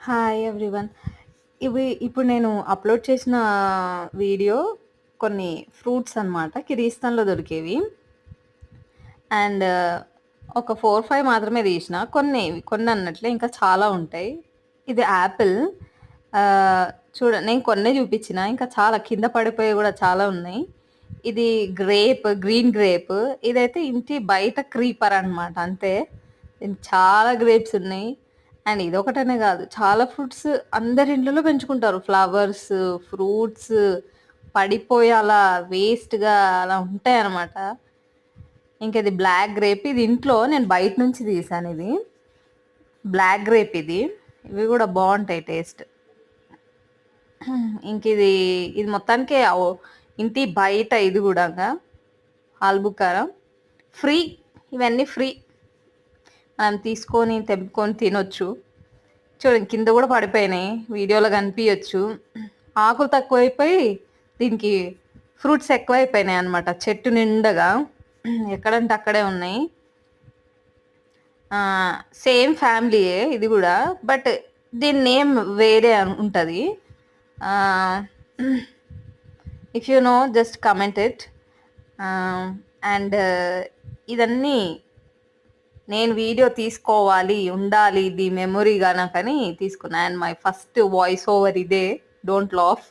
Hi everyone. ఇప్పుడు నేను upload చేసిన వీడియో కొన్ని ఫ్రూట్స్ అన్నమాట. కిర్గిస్థాన్‌లో దొరికేవి. అండ్ ఒక 4, 5 మాత్రమే తీసిన. కొన్ని అన్నట్లే ఇంకా చాలా ఉంటాయి. ఇది యాపిల్. నేను కొన్నే చూపించిన. ఇంకా చాలా కింద పడిపోయేవి కూడా చాలా ఉన్నాయి. ఇది గ్రీన్ గ్రేప్. ఇదైతే ఇంటి బయట క్రీపర్ అన్నమాట అంతే. దీనికి చాలా గ్రేప్స్ ఉన్నాయి. అండ్ ఇదొకటనే కాదు. చాలా ఫ్రూట్స్ అందరి ఇండ్లలో పెంచుకుంటారు. ఫ్లవర్స్, ఫ్రూట్స్ పడిపోయి అలా వేస్ట్‌గా అలా ఉంటాయన్నమాట. ఇంకా ఇది బ్లాక్ గ్రేప్. ఇది ఇంట్లో నేను బయట నుంచి తీశాను ఇది. బ్లాక్ గ్రేప్ ఇది. ఇవి కూడా బాగుంటాయి టేస్ట్. ఇంక ఇది మొత్తానికి ఇంటి బయట ఇది కూడా ఆల్బుకారా ఫ్రీ. ఇవన్నీ ఫ్రీ. మనం తీసుకొని తెంపుకొని తినొచ్చు. చూడండి కింద కూడా పడిపోయినాయి. వీడియోలో కనిపించచ్చు. ఆకులు తక్కువైపోయి దీనికి ఫ్రూట్స్ ఎక్కువైపోయినాయి అనమాట. చెట్టు నిండగా ఎక్కడంటే అక్కడే ఉన్నాయి. సేమ్ ఫ్యామిలీయే ఇది కూడా, బట్ దీని నేమ్ వేరే ఉంటుంది. If you know just comment it. And ఇదన్నీ నేను వీడియో తీసుకోవాలి, ఉండాలి, ఇది మెమొరీగా నాకని తీసుకున్నా. And my first voice over ఇదే. Don't laugh.